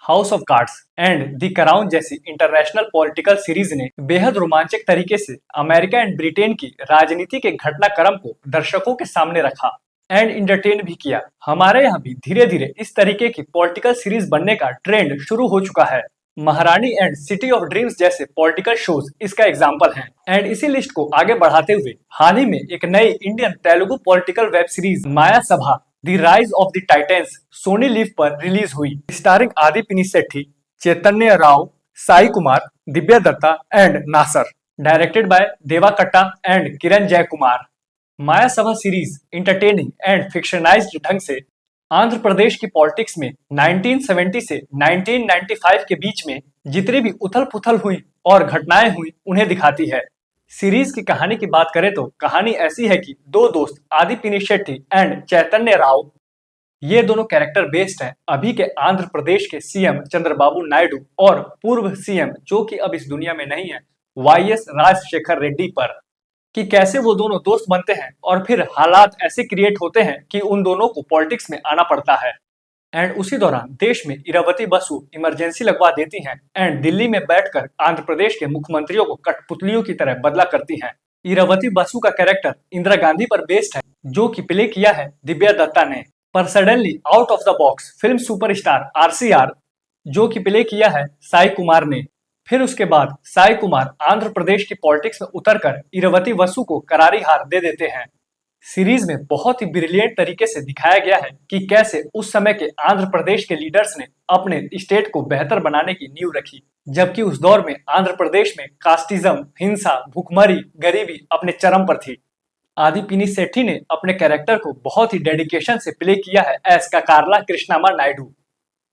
House of cards and the crown जैसी international political series ने बेहद रोमांचक तरीके से अमेरिका एंड ब्रिटेन की राजनीति के घटनाक्रम को दर्शकों के सामने रखा एंड इंटरटेन भी किया। हमारे यहाँ भी धीरे धीरे इस तरीके की पॉलिटिकल सीरीज बनने का ट्रेंड शुरू हो चुका है। Maharani and city of dreams जैसे पॉलिटिकल शोज इसका एग्जाम्पल हैं। एंड इसी लिस्ट को आगे बढ़ाते हुए हाल ही में एक नई Indian Telugu political web series Maya Sabha the rise of the titans Sony Liv पर रिलीज हुई, starring Aadhi Pinisetty, Chaitanya Rao, Sai Kumar, Divya Dutta and Nassar, directed by Deva Katta and किरण जय कुमार। माया सभा सीरीज इंटरटेनिंग एंड फिक्शनाइज्ड ढंग से आंध्र प्रदेश की पॉलिटिक्स में 1970 से 1995 के बीच में जितनी भी उथल पुथल हुई और घटनाएं हुई उन्हें दिखाती है। सीरीज की कहानी की बात करें तो कहानी ऐसी है कि दो दोस्त आदि पिनिसेट्टी एंड चैतन्य राव, ये दोनों कैरेक्टर बेस्ड हैं अभी के आंध्र प्रदेश के सीएम चंद्रबाबू नायडू और पूर्व सीएम जो कि अब इस दुनिया में नहीं है वाईएस राजशेखर रेड्डी पर, कि कैसे वो दोनों दोस्त बनते हैं और फिर हालात ऐसे क्रिएट होते हैं कि उन दोनों को पॉलिटिक्स में आना पड़ता है। एंड उसी दौरान देश में इरावती बसु इमरजेंसी लगवा देती हैं एंड दिल्ली में बैठकर आंध्र प्रदेश के मुख्यमंत्रियों को कठपुतलियों की तरह बदला करती हैं। इरावती बसु का कैरेक्टर इंदिरा गांधी पर बेस्ड है जो कि प्ले किया है दिव्या दत्ता ने। पर suddenly out of the box film superstar RCR जो कि प्ले किया है साई कुमार ने। फिर उसके बाद साई कुमार आंध्र प्रदेश की पॉलिटिक्स में उतरकर इरावती बसु को करारी हार दे देते हैं। सीरीज में बहुत ही ब्रिलियंट तरीके से दिखाया गया है कि कैसे उस समय के आंध्र प्रदेश के लीडर्स ने अपने स्टेट को बेहतर बनाने की नींव रखी, जबकि उस दौर में आंध्र प्रदेश में कास्टिज्म, हिंसा, भुखमरी, गरीबी अपने चरम पर थी। आदि पिनिसेट्टी ने अपने कैरेक्टर को बहुत ही डेडिकेशन से प्ले किया है एज काकारला कृष्णामा नायडू।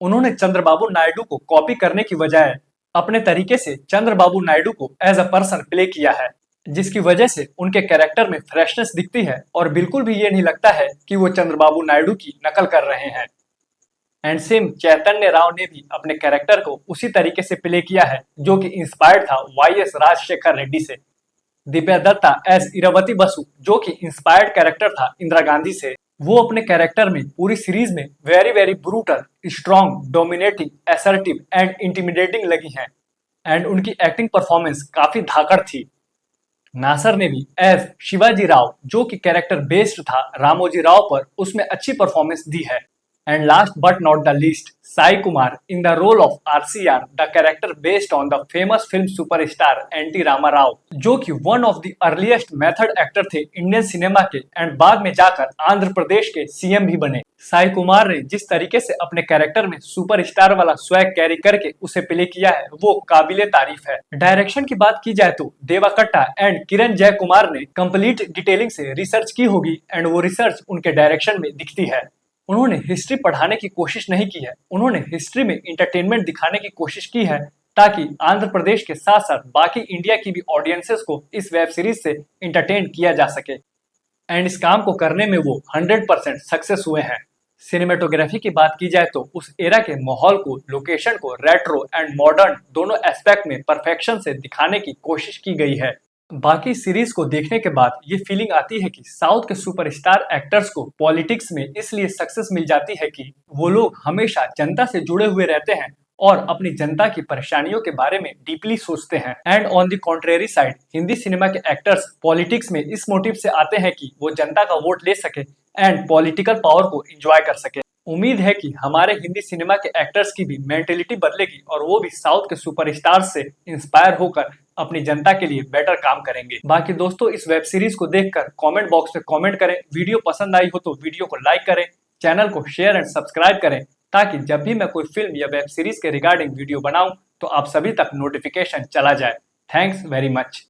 उन्होंने चंद्रबाबू नायडू को कॉपी करने की बजाय अपने तरीके से चंद्रबाबू नायडू को एज अ पर्सन प्ले किया है, जिसकी वजह से उनके कैरेक्टर में फ्रेशनेस दिखती है और बिल्कुल भी ये नहीं लगता है कि वो चंद्रबाबू नायडू की नकल कर रहे हैं। एंड सेम चैतन्य राव ने भी अपने कैरेक्टर को उसी तरीके से प्ले किया है जो कि इंस्पायर्ड था वाईएस राजशेखर रेड्डी से। दिव्या दत्ता एज इरावती बसु जो कि इंस्पायर्ड कैरेक्टर था इंदिरा गांधी से, वो अपने कैरेक्टर में पूरी सीरीज में very very brutal, strong, dominating, assertive and intimidating लगी हैं। एंड उनकी एक्टिंग परफॉर्मेंस काफी धाकड़ थी। नासर ने भी एज शिवाजी राव जो कि कैरेक्टर बेस्ड था रामोजी राव पर, उसमें अच्छी परफॉर्मेंस दी है। And last but not the least, Sai Kumar in the role of RCR, the character based on the famous film superstar NT Rama Rao जो कि one of the earliest method actor थे इंडियन सिनेमा के एंड बाद में जाकर आंध्र प्रदेश के सीएम भी बने। साई कुमार ने जिस तरीके से अपने कैरेक्टर में सुपरस्टार वाला स्वैग कैरी करके उसे प्ले किया है वो काबिले तारीफ है। डायरेक्शन की बात की जाए तो देवा कट्टा एंड किरण जय कुमार ने कंप्लीट डिटेलिंग से रिसर्च की होगी एंड वो रिसर्च उनके डायरेक्शन में दिखती है। उन्होंने हिस्ट्री पढ़ाने की कोशिश नहीं की है, उन्होंने हिस्ट्री में इंटरटेनमेंट दिखाने की कोशिश की है ताकि आंध्र प्रदेश के साथ साथ बाकी इंडिया की भी ऑडियंसेस को इस वेब सीरीज से इंटरटेन किया जा सके। एंड इस काम को करने में वो 100% सक्सेस हुए हैं। सिनेमेटोग्राफी की बात की जाए तो उस एरा के माहौल को, लोकेशन को रेट्रो एंड मॉडर्न दोनों एस्पेक्ट में परफेक्शन से दिखाने की कोशिश की गई है। बाकी सीरीज को देखने के बाद ये फीलिंग आती है कि साउथ के सुपरस्टार एक्टर्स को पॉलिटिक्स में इसलिए सक्सेस मिल जाती है कि वो लोग हमेशा जनता से जुड़े हुए रहते हैं और अपनी जनता की परेशानियों के बारे में डीपली सोचते हैं। And on the contrary side, Hindi cinema के एक्टर्स पॉलिटिक्स में इस मोटिव से आते हैं कि वो जनता का वोट ले सके एंड पॉलिटिकल पावर को एंजॉय कर सके। उम्मीद है कि हमारे हिंदी सिनेमा के एक्टर्स की भी मेंटेलिटी बदलेगी और वो भी साउथ के सुपरस्टार्स से इंस्पायर होकर अपनी जनता के लिए बेटर काम करेंगे। बाकी दोस्तों, इस वेब सीरीज को देखकर कमेंट बॉक्स में कमेंट करें, वीडियो पसंद आई हो तो वीडियो को लाइक करें, चैनल को शेयर एंड सब्सक्राइब करें ताकि जब भी मैं कोई फिल्म या वेब सीरीज के रिगार्डिंग वीडियो बनाऊं तो आप सभी तक नोटिफिकेशन चला जाए। Thanks very much.